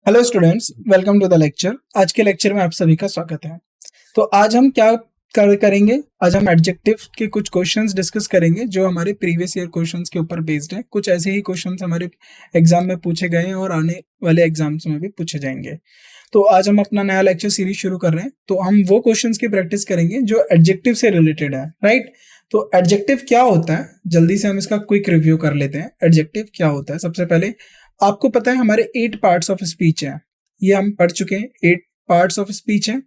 Hello students, welcome to the lecture. आज के lecture में आप सभी का स्वागत है। तो आज हम क्या करेंगे? आज हम एडजेक्टिव के कुछ क्वेश्चंस डिस्कस करेंगे जो हमारे प्रीवियस ईयर क्वेश्चंस के ऊपर बेस्ड है। कुछ ऐसे ही क्वेश्चंस हमारे एग्जाम में पूछे गए हैं और आने वाले एग्जाम्स में भी पूछे जाएंगे। तो आज हम अपना नया लेक्चर सीरीज शुरू कर रहे हैं। तो हम वो क्वेश्चंस की प्रैक्टिस करेंगे जो एडजेक्टिव से रिलेटेड है, राइट? तो एडजेक्टिव क्या होता है, जल्दी से हम इसका क्विक रिव्यू कर लेते हैं। एडजेक्टिव क्या होता है? सबसे पहले आपको पता है हमारे 8 पार्ट्स ऑफ स्पीच हैं, ये हम पढ़ चुके हैं। 8 पार्ट्स ऑफ स्पीच हैं,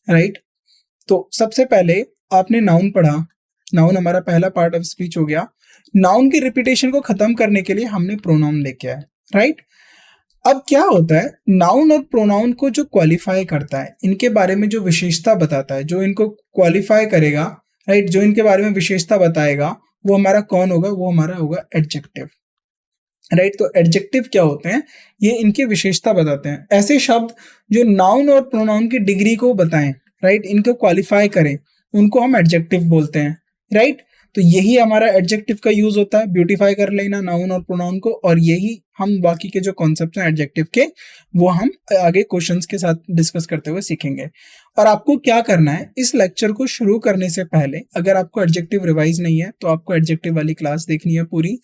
राइट? तो सबसे पहले आपने नाउन पढ़ा। नाउन हमारा पहला पार्ट ऑफ स्पीच हो गया। नाउन की रिपीटेशन को खत्म करने के लिए हमने प्रोनाउन लेके आए, राइट? अब क्या होता है, नाउन और प्रोनाउन को जो क्वालिफाई करता है, इनके बारे में जो विशेषता बताता है, जो इनको क्वालिफाई करेगा, राइट, जो इनके बारे में विशेषता बताएगा, वो हमारा कौन होगा? वो हमारा होगा एडजेक्टिव, राइट? तो एडजेक्टिव क्या होते हैं? ये इनकी विशेषता बताते हैं। ऐसे शब्द जो नाउन और प्रोनाउन की डिग्री को बताएं, राइट, इनको क्वालिफाई करें, उनको हम एडजेक्टिव बोलते हैं, राइट? तो यही हमारा एडजेक्टिव का यूज होता है, ब्यूटीफाई कर लेना नाउन और प्रोनाउन को, और यही हम बाकी के जो कॉन्सेप्ट हैं एडजेक्टिव के, वो हम आगे क्वेश्चंस के साथ डिस्कस करते हुए सीखेंगे। और आपको क्या करना है, इस लेक्चर को शुरू करने से पहले अगर आपको एडजेक्टिव रिवाइज नहीं है तो आपको एडजेक्टिव वाली क्लास देखनी है पूरी।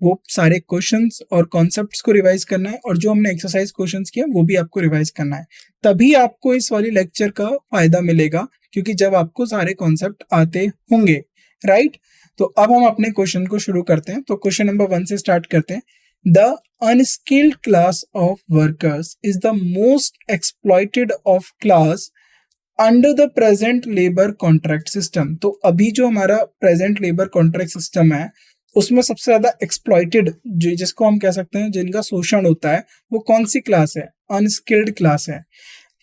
वो सारे क्वेश्चंस और कॉन्सेप्ट्स को रिवाइज करना है, और जो हमने एक्सरसाइज क्वेश्चंस किए वो भी आपको रिवाइज करना है। तभी आपको इस वाली लेक्चर का फायदा मिलेगा, क्योंकि जब आपको सारे कॉन्सेप्ट आते होंगे, राइट? तो अब हम अपने क्वेश्चन को शुरू करते हैं। तो क्वेश्चन नंबर 1 से स्टार्ट करते हैं। The unskilled class of workers is the most exploited of class under the present labour contract system. तो अभी जो हमारा प्रेजेंट लेबर कॉन्ट्रैक्ट सिस्टम है, उसमें सबसे ज्यादा एक्सप्लॉइटेड, जिसको हम कह सकते हैं जिनका शोषण होता है, वो कौन सी क्लास है? अनस्किल्ड क्लास है।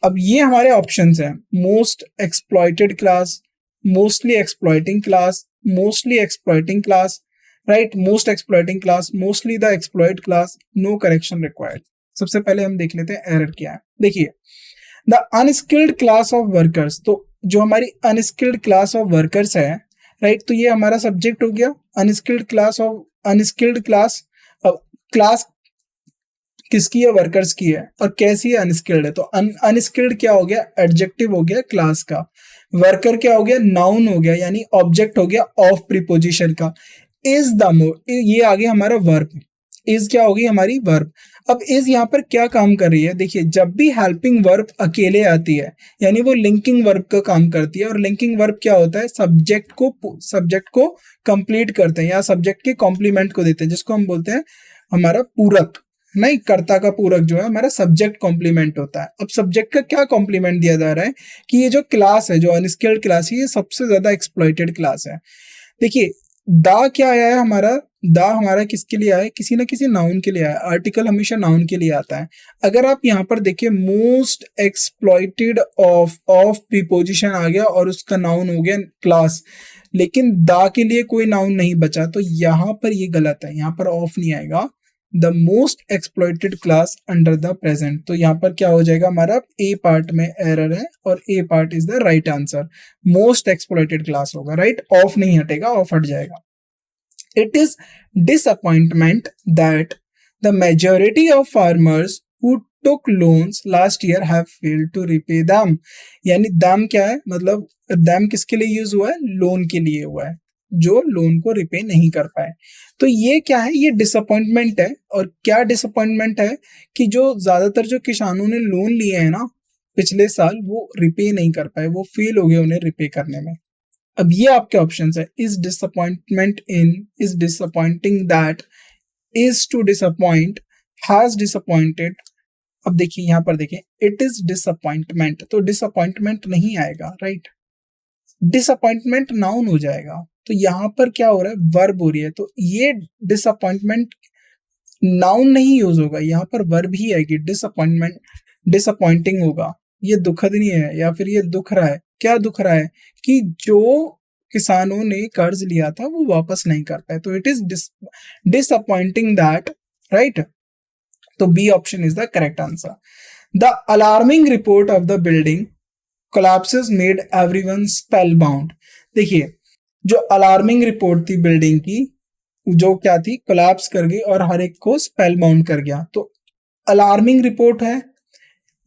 अब ये हमारे ऑप्शंस हैं: most exploited class, mostly exploiting class, mostly exploiting class, right, most exploiting class, mostly the exploit class, no correction required. सबसे पहले हम देख लेते हैं एरर क्या है। देखिए, the unskilled class of workers, तो जो हमारी अनस्किल्ड क्लास ऑफ वर्कर्स है, राइट, तो ये हमारा सब्जेक्ट हो गया। Unskilled class of unskilled class, class किसकी है? वर्कर्स की है। और कैसी है? अनस्किल्ड है। तो अनस्किल्ड क्या हो गया? एडजेक्टिव हो गया क्लास का। वर्कर क्या हो गया? नाउन हो गया, यानी ऑब्जेक्ट हो गया ऑफ प्रीपोजिशन का। इज द, ये आ गया हमारा वर्ब। इज क्या होगी? हमारी वर्ब। अब इज यहाँ पर क्या काम कर रही है? देखिए, जब भी हेल्पिंग वर्ब अकेले आती है, यानी वो लिंकिंग वर्ब का काम करती है। और लिंकिंग वर्ब क्या होता है? सब्जेक्ट को कंप्लीट करते हैं, या सब्जेक्ट के कॉम्प्लीमेंट को देते हैं, जिसको हम बोलते हैं हमारा पूरक। नहीं, कर्ता का पूरक जो है हमारा सब्जेक्ट कॉम्प्लीमेंट होता है। अब सब्जेक्ट का क्या कॉम्प्लीमेंट दिया जा रहा है कि ये जो क्लास है, जो अनस्किल्ड क्लास है, ये सबसे ज्यादा एक्सप्लॉइटेड क्लास है। देखिए, दा क्या आया है हमारा? दा हमारा किसके लिए आया है? किसी ना किसी नाउन के लिए आया है। आर्टिकल हमेशा नाउन के लिए आता है। अगर आप यहाँ पर देखिए, मोस्ट एक्सप्लॉइटेड ऑफ प्रीपोजिशन आ गया और उसका नाउन हो गया क्लास, लेकिन दा के लिए कोई नाउन नहीं बचा, तो यहाँ पर ये गलत है। यहाँ पर ऑफ नहीं आएगा। The most exploited class under the present, तो यहाँ पर क्या हो जाएगा हमारा? ए पार्ट में एरर है और A part is the right answer. Most exploited class होगा, राइट? ऑफ नहीं हटेगा, ऑफ हट जाएगा। It is disappointment that the majority of farmers who took loans last year have failed to repay them। यानी them क्या है? मतलब them किसके लिए यूज हुआ है? लोन के लिए हुआ है, जो लोन को रिपे नहीं कर पाए। तो ये क्या है? ये डिसअपॉइंटमेंट है। और क्या डिसअपॉइंटमेंट है? कि जो ज्यादातर जो किसानों ने लोन लिए हैं ना पिछले साल, वो रिपे नहीं कर पाए, वो फेल हो गए उन्हें रिपे करने में। अब ये आपके ऑप्शंस है: is disappointment in, is disappointing that, is to disappoint, has disappointed. अब देखिए, यहाँ पर देखिए, इट इज डिसअपॉइंटमेंट, तो डिसअपॉइंटमेंट नहीं आएगा, राइट? डिसअपॉइंटमेंट नाउन हो जाएगा। तो यहाँ पर क्या हो रहा है? वर्ब हो रही है। तो ये डिसअपॉइंटमेंट नाउन नहीं यूज होगा, यहाँ पर वर्ब ही आएगी। डिसअपॉइंटमेंट, डिसअपॉइंटिंग होगा। ये दुखद नहीं है, या फिर ये दुख रहा है। क्या दुख रहा है? कि जो किसानों ने कर्ज लिया था वो वापस नहीं कर पाए। तो it is disappointing that, right? तो B option is the correct answer. The alarming report of the building collapses made everyone spellbound। देखिए, जो अलार्मिंग रिपोर्ट थी बिल्डिंग की, जो क्या थी? कोलैप्स कर गई और हर एक को स्पेल बाउंड कर गया। तो अलार्मिंग रिपोर्ट है,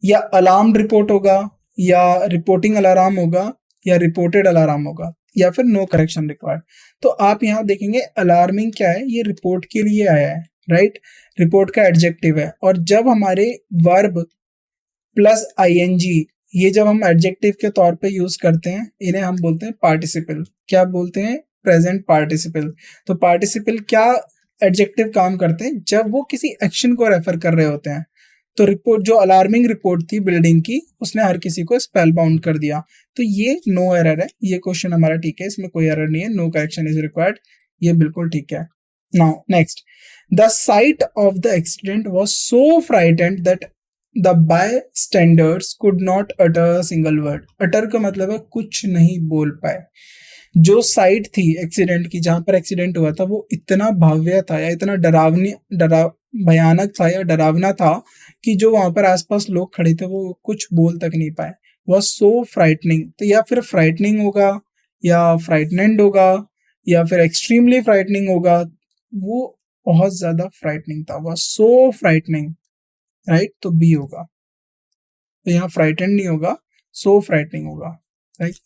या अलार्म रिपोर्ट होगा, या रिपोर्टिंग अलार्म होगा, या रिपोर्टेड अलार्म होगा, या फिर नो करेक्शन रिक्वायर्ड। तो आप यहाँ देखेंगे अलार्मिंग क्या है, ये रिपोर्ट के लिए आया है, राइट। रिपोर्ट का एडजेक्टिव है, और जब हमारे वर्ब प्लस आईएनजी, ये जब हम एडजेक्टिव के तौर पे यूज करते हैं, इन्हें हम बोलते हैं पार्टिसिपल। क्या बोलते हैं? Present participle. तो पार्टिसिपल क्या एडजेक्टिव काम करते हैं? जब वो किसी एक्शन को रेफर कर रहे होते हैं। तो रिपोर्ट, जो अलार्मिंग रिपोर्ट थी बिल्डिंग की, उसने हर किसी को स्पेल बाउंड कर दिया। तो ये नो एरर है, ये क्वेश्चन हमारा ठीक है, इसमें कोई एरर नहीं है, नो करेक्शन इज रिक्वायर्ड, ये बिल्कुल ठीक है। Now next, the site of the accident was so frightened that the bystanders could not utter a single word। utter का मतलब है कुछ नहीं बोल पाए। जो साइट थी एक्सीडेंट की, जहां पर एक्सीडेंट हुआ था, वो इतना भव्य था या इतना भयानक था या डरावना था कि जो वहां पर आसपास लोग खड़े थे वो कुछ बोल तक नहीं पाए। वॉज सो फ्राइटनिंग, तो या फिर फ्राइटनिंग होगा, या फ्राइटनेंड होगा, या फिर एक्सट्रीमली फ्राइटनिंग होगा। वो बहुत ज्यादा फ्राइटनिंग था, वॉज सो फ्राइटनिंग, राइट। तो बी होगा। तो यहाँ फ्राइटेंड नहीं होगा, सो फ्राइटनिंग होगा, right.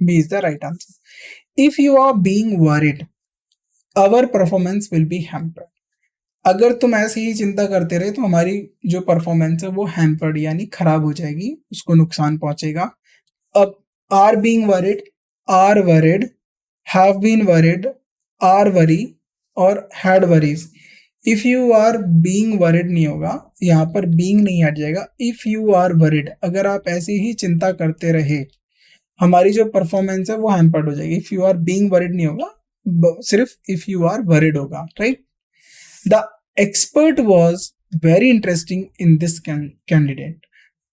B is the right answer. If you are being worried, our performance will be hampered. अगर तुम ऐसे ही चिंता करते रहे तो हमारी जो परफॉर्मेंस है वो हैम्पर्ड यानी खराब हो जाएगी, उसको नुकसान पहुंचेगा। अब are being worried, are worried, have been worried, are worry और had worries. If you are being worried नहीं होगा, यहाँ पर बीइंग नहीं हट जाएगा। इफ यू आर वरीड, अगर आप ऐसे ही चिंता करते रहे, हमारी जो परफॉर्मेंस है वो हैम्पर्ड हो जाएगी। If you are being worried नहीं होगा, सिर्फ इफ यू आर वरीड होगा, right. The expert was very interesting in this candidate.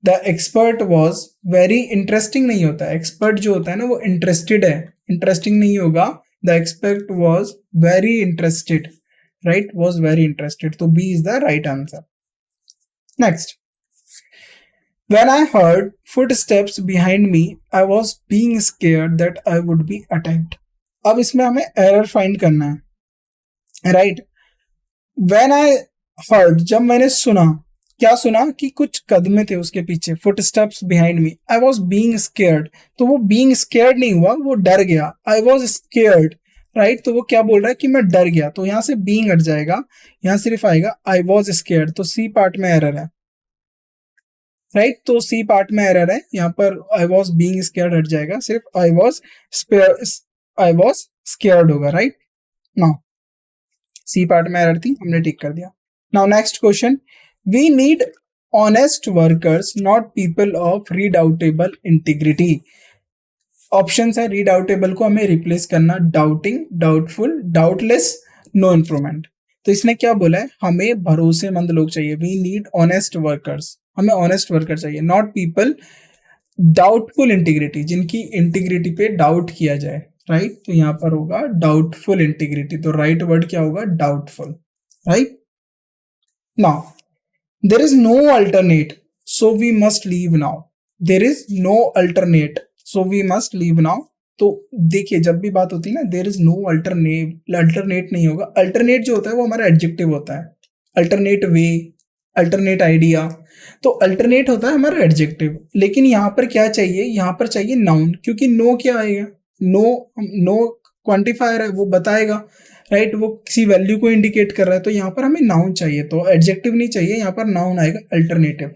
The expert was very interesting नहीं होता, एक्सपर्ट जो होता है ना वो इंटरेस्टेड है, इंटरेस्टिंग नहीं होगा। The expert was very interested, right, was very interested। तो B is the right answer। Next, when I heard footsteps behind me, I was being scared that I would be attacked। अब इसमें हमें error find करना है, right। when I heard, जब मैंने सुना, क्या सुना कि कुछ कदमे थे उसके पीछे, footsteps behind me, I was being scared। तो वो being scared नहीं हुआ, वो डर गया। I was scared, right. तो वो क्या बोल रहा है कि मैं डर गया, तो यहां से बीइंग हट जाएगा, यहां सिर्फ आएगा आई वॉज स्केयर्ड। तो सी पार्ट में एरर है, राइट। तो सी पार्ट में एरर है, यहाँ पर आई वॉज बीइंग स्केयर्ड हट जाएगा, सिर्फ आई वॉज स्केयर्ड होगा, राइट। नाउ सी पार्ट में एरर थी, हमने ठीक कर दिया। Now next question, we need honest workers not people of redoubtable integrity. Option है, रीडाउटेबल को हमें रिप्लेस करना doubting, doubtful, doubtless, no improvement. तो इसने क्या बोला है, हमें भरोसेमंद लोग चाहिए। वी नीड ऑनेस्ट वर्कर्स, हमें ऑनेस्ट वर्कर चाहिए, नॉट पीपल डाउटफुल इंटीग्रिटी, जिनकी इंटीग्रिटी पे डाउट किया जाए, राइट। तो यहाँ पर होगा डाउटफुल इंटीग्रिटी, तो राइट वर्ड क्या होगा, doubtful, right. Now there is no alternate, so we must leave now. There is no alternate, so we must leave now. तो देखिए, जब भी बात होती है ना, there is no alternate, alternate नहीं होगा। अल्टरनेट जो होता है वो हमारा एडजेक्टिव होता है, अल्टरनेट वे, अल्टरनेट आइडिया। तो अल्टरनेट होता है हमारा एडजेक्टिव, लेकिन यहाँ पर क्या चाहिए, यहाँ पर चाहिए नाउन, क्योंकि नो क्या आएगा, नो क्वांटिफायर है, वो बताएगा, राइट, वो किसी वैल्यू को इंडिकेट कर रहा है। तो यहाँ पर हमें नाउन चाहिए, तो एडजेक्टिव नहीं चाहिए, यहाँ पर नाउन आएगा, alternative.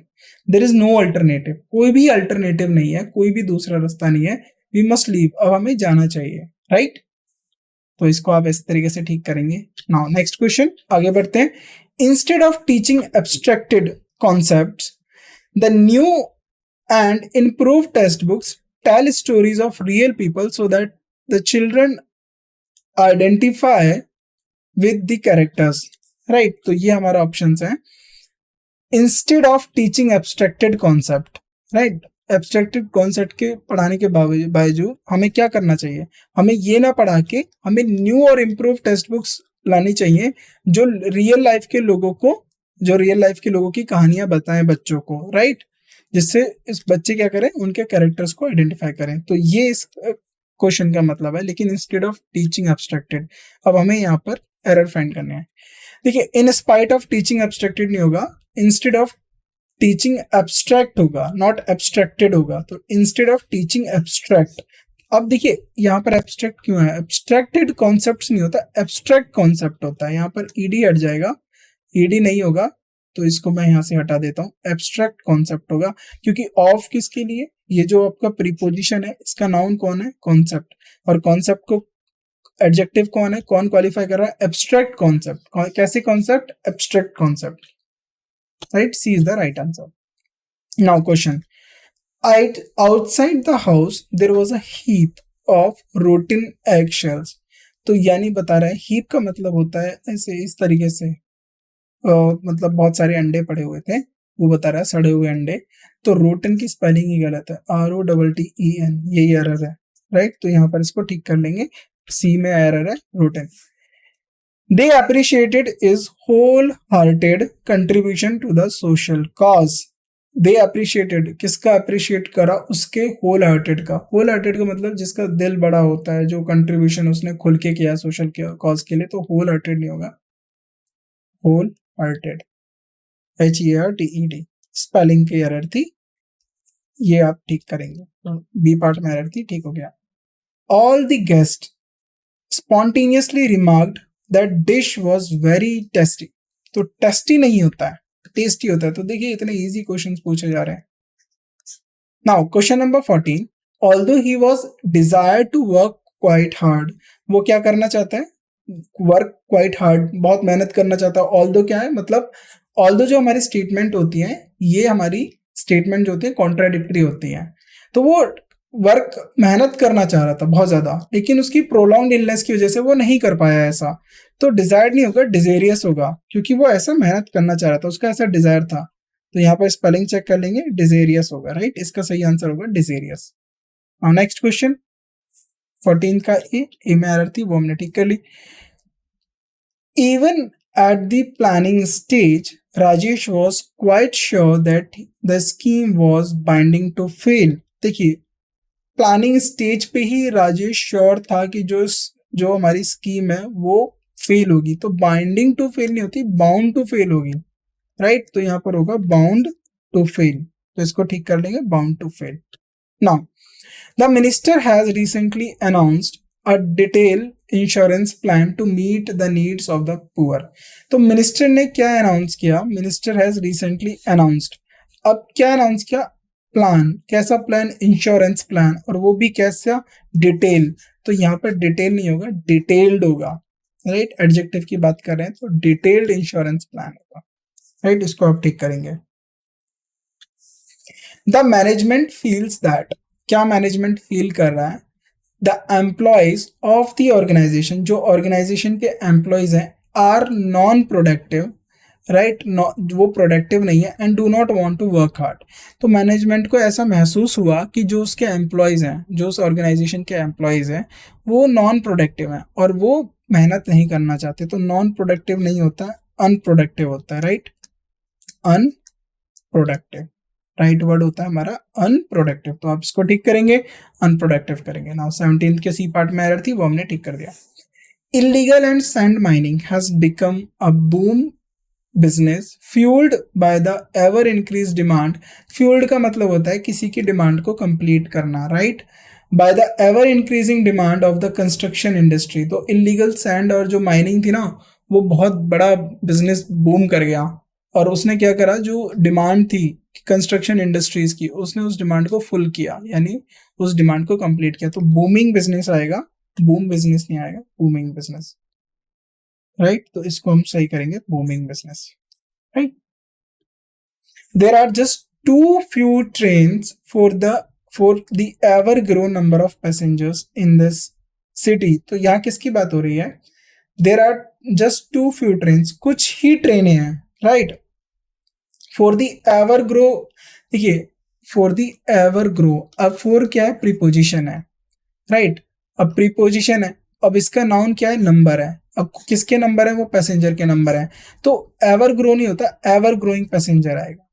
There is no alternative, कोई भी अल्टरनेटिव नहीं है, कोई भी दूसरा रास्ता नहीं है। वी मस्ट लीव, अब हमें जाना चाहिए, राइट। तो इसको आप इस तरीके से ठीक करेंगे। नाउ नेक्स्ट क्वेश्चन, आगे बढ़ते हैं। Instead of teaching abstracted concepts, the new and improve textbooks tell stories of real people so that the children identify with the characters, right. तो ये हमारा ऑप्शन है, instead of teaching abstracted concept, right. Abstracted concept के पढ़ाने के बावजूद हमें क्या करना चाहिए, हमें ये ना पढ़ा के हमें न्यू और इम्प्रूव टेक्स्ट बुक्स लानी चाहिए, जो रियल लाइफ के लोगों की कहानियां बताएं बच्चों को, राइट, जिससे इस बच्चे क्या करें, उनके कैरेक्टर्स को आइडेंटिफाई करें। तो ये इस क्वेश्चन का मतलब है। लेकिन इंस्टेड ऑफ टीचिंग एब्स्ट्रैक्टेड, अब हमें यहाँ पर एरर फाइंड करने हैं। देखिए, in spite of teaching abstracted नहीं होगा, इंस्टेड ऑफ टीचिंग एब्स्ट्रैक्ट होगा, नॉट एब्स्ट्रैक्टेड होगा। तो इंस्टेड ऑफ टीचिंग एब्स्ट्रैक्ट, अब देखिए यहाँ पर एब्स्ट्रैक्ट क्यों है, एब्स्ट्रैक्टेड कॉन्सेप्ट नहीं होता, एब्स्ट्रैक्ट कॉन्सेप्ट होता है। यहाँ पर ईडी हट जाएगा, ईडी नहीं होगा, तो इसको मैं यहाँ से हटा देता हूँ, एब्स्ट्रैक्ट कॉन्सेप्ट होगा। क्योंकि ऑफ किसके लिए, ये जो आपका प्रीपोजिशन है इसका नाउन कौन है, कॉन्सेप्ट, और कॉन्सेप्ट को एडजेक्टिव कौन है, कौन क्वालिफाई कर रहा है, एब्स्ट्रैक्ट कॉन्सेप्ट। कैसे concept, abstract concept, right, C is the right answer. Now question, outside the house there was a heap of rotten eggshells। तो यानी बता रहा है, हीप का मतलब होता है ऐसे इस तरीके से, मतलब बहुत सारे अंडे पड़े हुए थे, वो बता रहा है सड़े हुए अंडे। तो रोटन की स्पेलिंग ही गलत है, ROTTEN, यही एरर है, राइट। तो यहाँ पर इसको ठीक कर लेंगे, सी में एरर है, rotten. They appreciated his whole-hearted contribution to the social cause। They appreciated, किसका अप्रिशिएट करा, उसके होल हार्टेड का। होल हार्टेड का मतलब जिसका दिल बड़ा होता है, जो कंट्रीब्यूशन उसने खुल के किया सोशल कॉज के लिए, तो होल हार्टेड नहीं होगा, होल हार्टेड, HERTED, स्पेलिंग की एरर थी, ये आप ठीक करेंगे, तो बी पार्ट में एरर थी, ठीक हो गया। All the guests spontaneously remarked that dish was very tasty। तो टेस्टी नहीं होता है, टेस्टी होता है। तो देखिए इतने इजी क्वेश्चंस पूछे जा रहे हैं। Now question number 14, although he was desire to work quite hard. वो क्या करना चाहता है, वर्क क्वाइट हार्ड, बहुत मेहनत करना चाहता है। ऑल्दो क्या है, मतलब ऑल्दो जो हमारी स्टेटमेंट होती है, ये हमारी स्टेटमेंट जो होती है कॉन्ट्राडिक्टरी होती है। तो वो वर्क मेहनत करना चाह रहा था बहुत ज्यादा, लेकिन उसकी प्रोलॉन्ग्ड इलनेस की वजह से वो नहीं कर पाया ऐसा। तो डिजायर्ड नहीं होगा, डिजेरियस होगा, क्योंकि वो ऐसा मेहनत करना चाह रहा था, उसका ऐसा डिजायर था। तो यहाँ पर स्पेलिंग चेक कर लेंगे, डिजेरियस होगा, राइट। इसका सही आंसर होगा डिजेरियस। नेक्स्ट क्वेश्चन 14 का ए में एरर थी, वो हमने ठीक कर ली। Even at the planning stage Rajesh was quite sure that the scheme was binding to fail. देखिए प्लानिंग स्टेज पे ही राजेश श्योर था कि जो हमारी स्कीम है वो फेल होगी। तो बाइंडिंग टू फेल नहीं होती, बाउंड टू फेल होगी, राइट। तो यहाँ पर होगा बाउंड टू फेल, तो इसको ठीक कर लेंगे, bound to fail. Now the minister has recently announced a detail insurance plan to meet the needs of the poor. तो मिनिस्टर ने क्या अनाउंस किया, मिनिस्टर हैज रिसेंटली अनाउंस्ड, अब क्या अनाउंस किया, प्लान। कैसा प्लान, इंश्योरेंस प्लान, और वो भी कैसा, डिटेल। तो यहाँ पर डिटेल नहीं होगा, डिटेल्ड होगा, राइट। एडजेक्टिव की बात कर रहे हैं तो डिटेल्ड इंश्योरेंस प्लान होगा, राइट। इसको आप ठीक करेंगे। द मैनेजमेंट फील्स दैट, क्या मैनेजमेंट फील कर रहा है, the employees of the organisation, जो ऑर्गेनाइजेशन के एम्प्लॉयज हैं, आर नॉन प्रोडक्टिव, राइट, वो प्रोडक्टिव नहीं है, and do not want to work hard. तो मैनेजमेंट को ऐसा महसूस हुआ कि जो उसके एम्प्लॉयज हैं, जो उस ऑर्गेनाइजेशन के एम्प्लॉयज हैं, वो नॉन प्रोडक्टिव हैं और वो मेहनत नहीं करना चाहते। तो नॉन प्रोडक्टिव नहीं होता, अनप्रोडक्टिव होता है, राइट, अनप्रोडक्टिव, राइट वर्ड होता है हमारा अनप्रोडक्टिव। तो आप इसको ठीक करेंगे, अनप्रोडक्टिव करेंगे। नाउ 17 के सी पार्ट में एरर थी, वो हमने ठीक कर दिया। Illegal and sand mining has become a boom business fuelled by the ever increase demand. Fuelled का मतलब होता है किसी की डिमांड को कंप्लीट करना, right, by the ever increasing demand of the construction industry. तो इलीगल सैंड और जो माइनिंग थी ना, वो बहुत बड़ा बिजनेस बूम कर गया, और उसने क्या करा, जो डिमांड थी कंस्ट्रक्शन इंडस्ट्रीज की, उसने उस डिमांड को फुल किया, यानी उस डिमांड को कंप्लीट किया। तो बूमिंग बिजनेस आएगा, बूम बिजनेस नहीं आएगा, बूमिंग बिजनेस, राइट। तो इसको हम सही करेंगे, booming business, right. There are just too few trains for the ever grow number of passengers in this city. तो यहाँ किसकी बात हो रही है, there are just too few trains, कुछ ही ट्रेनें हैं, right. For the ever grow, देखिए फॉर द एवर ग्रो, अब फॉर क्या है, प्रीपोजिशन है, राइट। अब प्रीपोजिशन है, अब इसका नाउन क्या है, नंबर है। अब किसके नंबर है, वो पैसेंजर के नंबर है। तो एवर ग्रो नहीं होता, एवर ग्रोइंग पैसेंजर आएगा,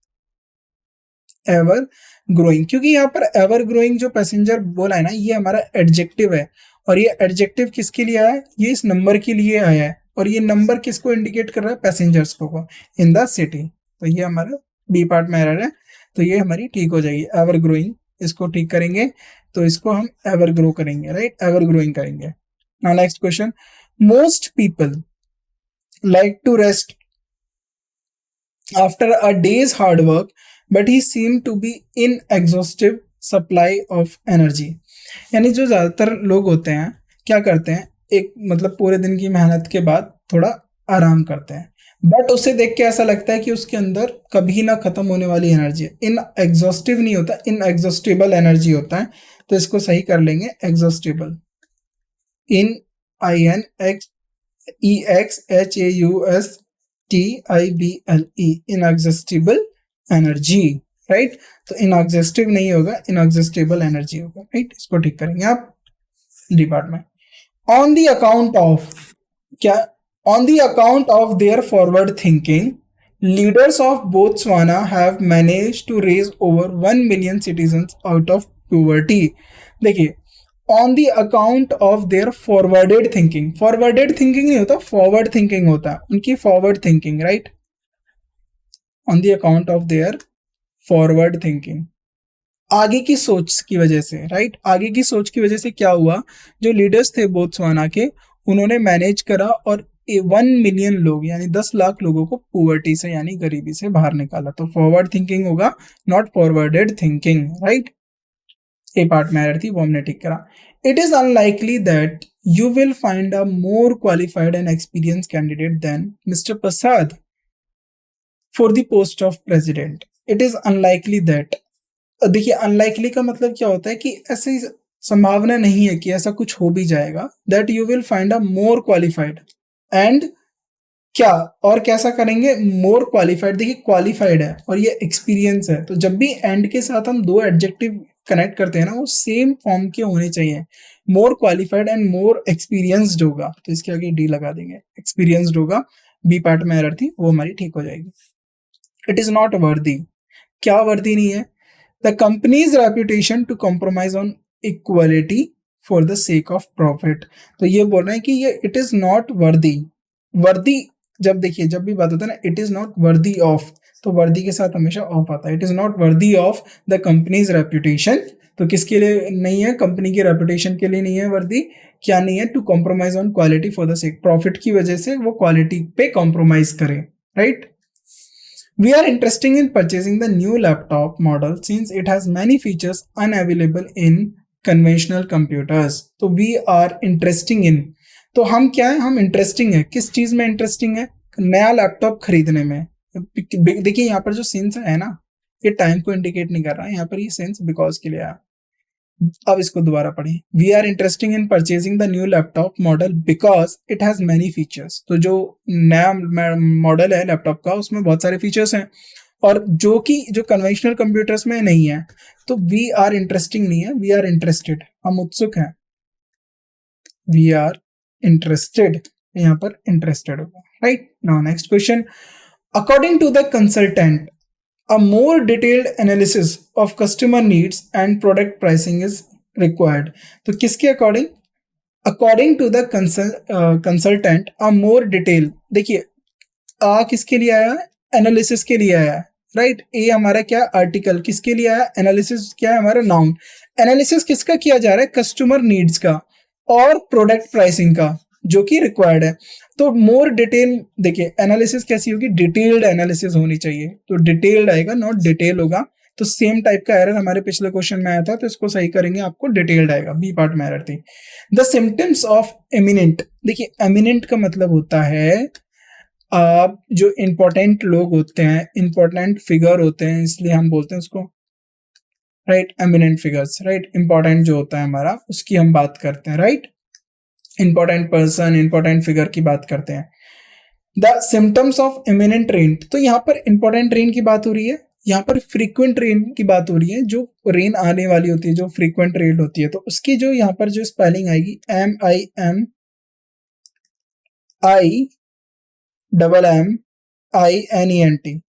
एवर ग्रोइंग, क्योंकि यहाँ पर एवर ग्रोइंग जो पैसेंजर बोला है ना, ये हमारा एडजेक्टिव है, और ये एडजेक्टिव किसके लिए आया है, ये इस नंबर के लिए आया है, और ये नंबर किसको इंडिकेट कर रहा है, पैसेंजर्स को इन द सिटी। तो ये हमारा बी पार्ट में एरर है, तो ये हमारी ठीक हो जाएगी। एवर ग्रोइंग, इसको ठीक करेंगे तो इसको हम एवर ग्रो करेंगे, राइट, एवर ग्रोइंग करेंगे। Now next question, most people like to rest after a day's hard work but he seem to be in exhaustive supply of energy. यानी जो ज्यादातर लोग होते हैं क्या करते हैं, एक मतलब पूरे दिन की मेहनत के बाद थोड़ा आराम करते हैं, बट उसे देख के ऐसा लगता है कि उसके अंदर कभी ना खत्म होने वाली एनर्जी है। इन एग्जॉस्टिव नहीं होता, इन एग्जॉस्टिबल एनर्जी होता है। तो इसको सही कर लेंगे, एग्जॉस्टिबल, इन INEXHAUSTIBLE, इनएग्जॉस्टिबल एनर्जी, राइट। तो इनएग्जॉस्टिव नहीं होगा, इनएग्जॉस्टिबल एनर्जी होगा, राइट। इसको ठीक करेंगे आप department. On the account of क्या, on the account of their forward thinking leaders of Botswana have manage to raise over 1 million citizens out of poverty. देखिए, on the account of their forwarded thinking, forwarded thinking नहीं होता, forward thinking होता है, उनकी forward thinking, right. On the account of their forward thinking, आगे की सोच की वजह से, राइट, आगे की सोच की वजह से क्या हुआ, जो लीडर्स थे बोत्सवाना के, उन्होंने मैनेज करा और 1 मिलियन लोग यानी 10 लाख लोगों को पॉवर्टी से यानी गरीबी से बाहर निकाला। तो फॉरवर्ड थिंकिंग होगा, not forwarded thinking, right. A part में एरर थी, वो हमने ठीक करा। It is unlikely that you will find a more qualified and experience candidate than mister Prasad for the post of president. It is unlikely that, देखिए unlikely का मतलब क्या होता है कि ऐसी संभावना नहीं है कि ऐसा कुछ हो भी जाएगा, that you will find a more qualified and क्या, और कैसा करेंगे, मोर क्वालिफाइड। देखिए क्वालिफाइड है और ये एक्सपीरियंस है, तो जब भी एंड के साथ हम दो एडजेक्टिव कनेक्ट करते हैं ना, वो सेम फॉर्म के होने चाहिए। मोर क्वालिफाइड एंड मोर एक्सपीरियंस्ड होगा, तो इसके आगे डी लगा देंगे, एक्सपीरियंस्ड होगा। बी पार्ट में एरर थी, वो हमारी ठीक हो जाएगी। इट इज नॉट वर्दी, क्या वर्दी नहीं है, the company's reputation to compromise on equality for the sake of profit. तो ये बोल रहे हैं कि ये इट इज नॉट वर्दी, वर्दी जब देखिए जब भी बात होता है ना, it is not worthy of, तो वर्दी के साथ हमेशा ऑफ आता है। It is not worthy of the company's reputation, तो किसके लिए नहीं है, कंपनी की रेपुटेशन के लिए नहीं है वर्दी, क्या नहीं है, to compromise on quality for the sake, profit की वजह से वो क्वालिटी पे कॉम्प्रोमाइज करे, right. We are interested in purchasing the new laptop model since it has many features unavailable in conventional computers. तो we are interesting in, तो हम क्या है, हम इंटरेस्टिंग है, किस चीज में इंटरेस्टिंग है, नया लैपटॉप खरीदने में। देखिए यहाँ पर जो सेंस है ना, ये टाइम को इंडिकेट नहीं कर रहा है, यहाँ पर ये सेंस बिकॉज के लिए आया। अब इसको दोबारा पढ़ें, we are interesting in purchasing the new laptop model because it has many features. तो जो नया मॉडल है लैपटॉप का, उसमें बहुत सारे फीचर्स हैं और जो कि जो कन्वेंशनल कंप्यूटर्स में नहीं है। तो वी आर इंटरेस्टिंग नहीं है, वी आर इंटरेस्टेड, हम उत्सुक हैं, वी आर इंटरेस्टेड, यहाँ पर इंटरेस्टेड होगा, right. Now next question, according to the consultant a more detailed analysis of customer needs and product pricing is required. तो किसके according, according to the consultant a more detail. देखिए किसके लिए आया है, एनालिसिस के लिए आया है, राइट। ए हमारा क्या, आर्टिकल, किसके लिए आया, एनालिसिस क्या है हमारा, नाउन। एनालिसिस किसका किया जा रहा है, कस्टमर नीड्स का और प्रोडक्ट प्राइसिंग का, जो कि रिक्वायर्ड है। तो मोर डिटेल, देखिए एनालिसिस कैसी होगी, डिटेल्ड एनालिसिस होनी चाहिए, तो डिटेल्ड आएगा, नॉट डिटेल होगा। तो सेम टाइप का एरर हमारे पिछले क्वेश्चन में आया था, तो इसको सही करेंगे, आपको डिटेल्ड आएगा, बी पार्ट में एरर थी। द सिम्टम्स ऑफ एमिनेंट, देखिए एमिनेंट का मतलब होता है आप जो इंपॉर्टेंट लोग होते हैं, इंपॉर्टेंट फिगर होते हैं, इसलिए हम बोलते हैं उसको, right, eminent figures, right. Important जो होता है हमारा, उसकी हम बात करते हैं, राइट। इंपॉर्टेंट पर्सन, इंपॉर्टेंट फिगर की बात करते हैं। The symptoms of imminent rain, तो यहाँ पर इंपॉर्टेंट रेन की बात हो रही है, यहाँ पर फ्रीक्वेंट रेन की बात हो रही है, जो रेन आने वाली होती है, जो फ्रीक्वेंट रेन होती है, तो उसकी जो यहाँ पर जो स्पेलिंग आएगी, MIMINENT,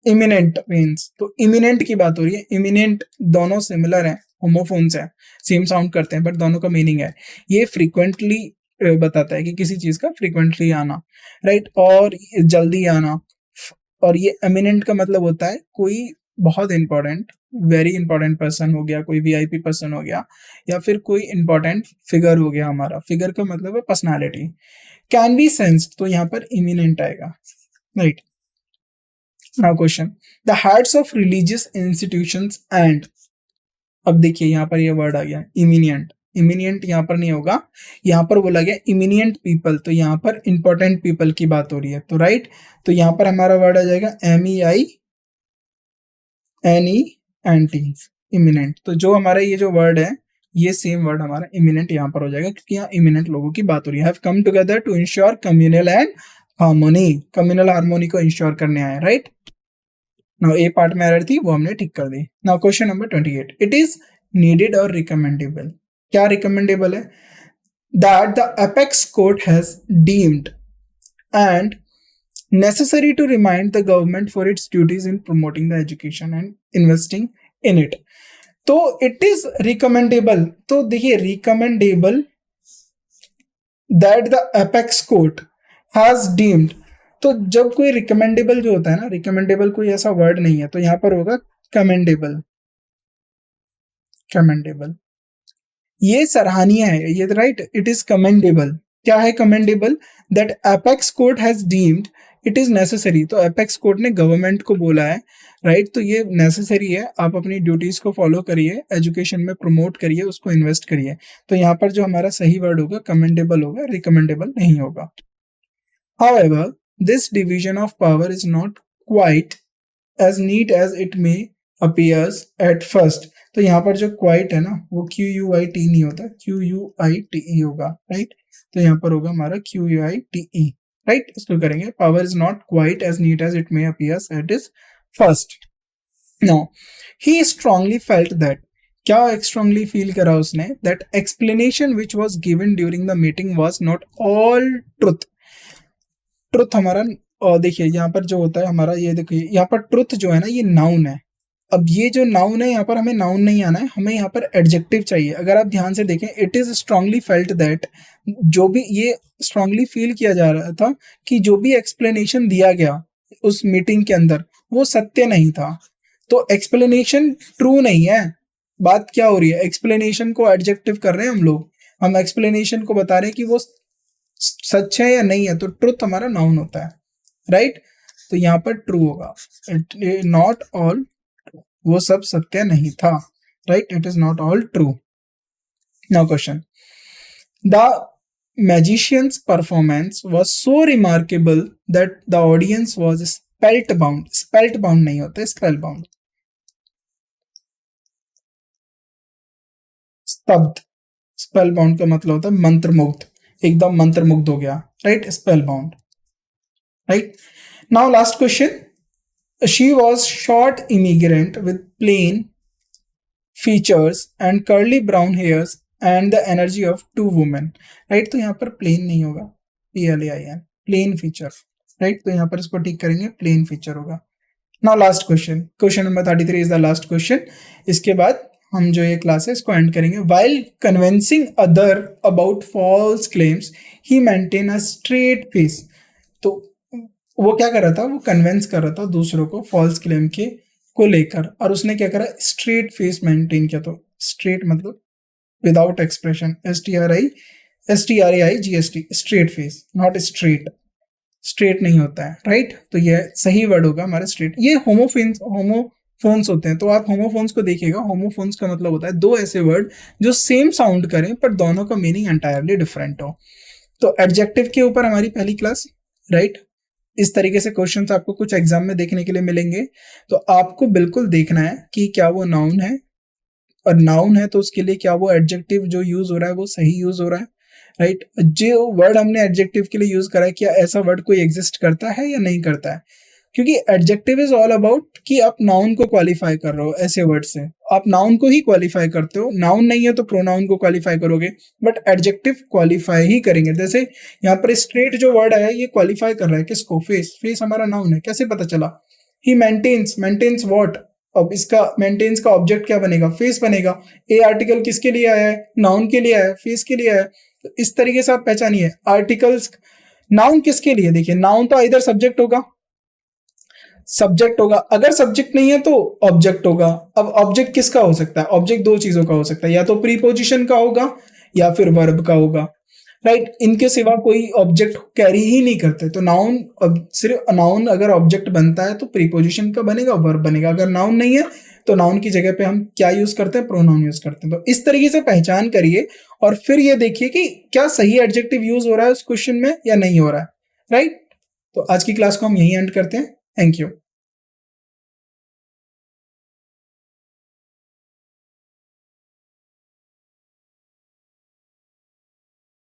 इमिनेंट रेन्स। तो इमिनेंट की बात हो रही है, इमिनेंट दोनों सिमिलर हैं, होमोफोन्स हैं, सेम साउंड करते हैं, बट दोनों का मीनिंग है। ये फ्रीक्वेंटली बताता है कि किसी चीज का फ्रीक्वेंटली आना, राइट, और जल्दी आना, और ये एमिनेंट का मतलब होता है कोई बहुत इंपॉर्टेंट, वेरी इंपॉर्टेंट पर्सन हो गया, कोई वीआईपी पर्सन हो गया, या फिर कोई इंपॉर्टेंट फिगर हो गया। हमारा फिगर का मतलब है पर्सनालिटी। कैन बी सेंस्ड, तो यहाँ पर इमिनेंट आएगा, right. Now question, the heads of religious institutions and, अब देखिए यहाँ पर ये वर्ड आ गया इमिनियंट। इमिनियंट यहाँ पर नहीं होगा, यहाँ पर बोला गया इमिनियंट पीपल, तो यहाँ पर इंपॉर्टेंट पीपल की बात हो रही है, तो राइट। तो यहाँ पर हमारा वर्ड आ जाएगा MEINENT, इमिनेंट। तो जो हमारा ये जो वर्ड है, ये सेम वर्ड हमारा इमिनेंट यहाँ पर हो जाएगा, क्योंकि यहाँ इमिनेंट लोगों की बात हो रही है। Have come together to ensure communal and harmony, communal harmony को इंश्योर करने आए, राइट। नाउ ए पार्ट में एरर थी, वो हमने ठीक कर दी। Now question number 28, it is needed और रिकमेंडेबल, क्या रिकमेंडेबल है? That the apex court has deemed and necessary to remind the government for its duties in promoting the education and investing in it. तो it is recommendable, तो देखिए recommendable that the apex court has deemed, तो जब कोई recommendable जो होता है ना, recommendable कोई ऐसा वर्ड नहीं है, तो यहाँ पर होगा commendable, commendable, ये सराहनीय है, ये राइट, इट इज commendable। क्या है commendable? that apex court has deemed it is necessary, तो एपेक्स कोर्ट ने गवर्नमेंट को बोला है, राइट, तो ये नेसेसरी है, आप अपनी ड्यूटीज को फॉलो करिए, एजुकेशन में प्रमोट करिए, उसको इन्वेस्ट करिए। तो यहाँ पर जो हमारा सही वर्ड होगा कमेंडेबल होगा, रिकमेंडेबल नहीं होगा। However this division of power is not quite as neat as it may appears at first, तो यहाँ पर जो क्वाइट है ना, वो QUIT नहीं होता, QUITE होगा, राइट। तो यहाँ पर होगा हमारा QUITE, राइट। इसको करेंगे, power is not quite as neat as it may appears at is first. Now he strongly felt that, क्या स्ट्रांगली फील करा उसने? That explanation which was given during the meeting was not all truth. Truth हमारा, देखिए यहाँ पर जो होता है हमारा, ये देखिए यहाँ पर ट्रुथ जो है ना, ये नाउन है। अब ये जो नाउन है, यहाँ पर हमें नाउन नहीं आना है, हमें यहाँ पर एडजेक्टिव चाहिए। अगर आप ध्यान से देखें, it is strongly felt that, जो भी ये स्ट्रांगली फील किया जा रहा था कि जो भी एक्सप्लेनेशन दिया गया उस मीटिंग के अंदर, वो सत्य नहीं था। तो एक्सप्लेनेशन ट्रू नहीं है। बात क्या हो रही है? एक्सप्लेनेशन को एडजेक्टिव कर रहे हैं हम लोग, हम एक्सप्लेनेशन को बता रहे हैं कि वो सच है या नहीं है, तो ट्रुथ हमारा नाउन होता है, राइट। तो यहाँ पर ट्रू होगा, इट नॉट ऑल, वो सब सत्य नहीं था, right, it is not all true. Now question, the magician's performance was so remarkable that the audience was spellbound, spellbound नहीं होता, spellbound, स्तब्ध। spellbound का मतलब होता है मंत्रमुग्ध, एकदम मंत्रमुग्ध हो गया, right, spellbound, right. Now last question, she was short immigrant with plain features and curly brown hairs and the energy of two women, right. तो यहाँ पर प्लेन नहीं होगा, PLAIN, प्लेन फीचर, राइट। तो यहाँ पर इसको ठीक करेंगे, प्लेन फीचर होगा। Now last question, question number 33 is the last question. इसके बाद हम जो ये क्लास है इसको एंड करेंगे। while convincing other about false claims he maintained a straight face, तो वो क्या कर रहा था? वो कन्विंस कर रहा था दूसरों को फॉल्स क्लेम के को लेकर, और उसने क्या करा? स्ट्रेट फेस मेंटेन किया। तो स्ट्रेट मतलब without expression, STRAIGST, straight face, not straight, straight नहीं होता है, राइट। तो ये सही वर्ड होगा हमारा स्ट्रेट। ये होमोफोन्स होते हैं, तो आप होमोफोन्स को देखिएगा, होमोफोन्स का मतलब होता है दो ऐसे वर्ड जो सेम साउंड करें पर दोनों का मीनिंग एंटायरली डिफरेंट हो। तो एडजेक्टिव के ऊपर हमारी पहली क्लास, राइट। इस तरीके से क्वेश्चंस आपको कुछ एग्जाम में देखने के लिए मिलेंगे, तो आपको बिल्कुल देखना है कि क्या वो नाउन है, और नाउन है तो उसके लिए क्या वो एडजेक्टिव जो यूज हो रहा है वो सही यूज हो रहा है, राइट। जो वर्ड हमने एडजेक्टिव के लिए यूज करा है, क्या ऐसा वर्ड कोई एग्जिस्ट करता है या नहीं करता है? क्योंकि एडजेक्टिव इज ऑल अबाउट कि आप नाउन को क्वालिफाई कर रहे हो, ऐसे वर्ड से आप नाउन को ही क्वालिफाई करते हो। नाउन नहीं है तो प्रोनाउन को क्वालिफाई करोगे, बट एडजेक्टिव क्वालिफाई ही करेंगे। जैसे यहाँ पर स्ट्रेट जो वर्ड है ये क्वालिफाई कर रहा है किसको? फेस। फेस हमारा नाउन है, कैसे पता चला? He maintains, maintains what? अब इसका मेंटेन्स का ऑब्जेक्ट क्या बनेगा? फेस बनेगा। ए आर्टिकल किसके लिए आया है? नाउन के लिए आया है, फेस के लिए आया है। तो इस तरीके से आप पहचानिए आर्टिकल्स। नाउन किसके लिए? देखिए नाउन तो इधर सब्जेक्ट होगा, सब्जेक्ट होगा, अगर सब्जेक्ट नहीं है तो ऑब्जेक्ट होगा। अब ऑब्जेक्ट किसका हो सकता है? ऑब्जेक्ट दो चीजों का हो सकता है, या तो प्रीपोजिशन का होगा या फिर वर्ब का होगा, राइट। इनके सिवा कोई ऑब्जेक्ट कैरी ही नहीं करते। तो नाउन, सिर्फ नाउन अगर ऑब्जेक्ट बनता है तो प्रीपोजिशन का बनेगा, वर्ब बनेगा। अगर नाउन नहीं है तो नाउन की जगह पे हम क्या यूज करते हैं? प्रोनाउन यूज करते हैं। तो इस तरीके से पहचान करिए और फिर ये देखिए कि क्या सही एडजेक्टिव यूज हो रहा है उस क्वेश्चन में या नहीं हो रहा है, राइट। तो आज की क्लास को हम यहीं एंड करते हैं। Thank you.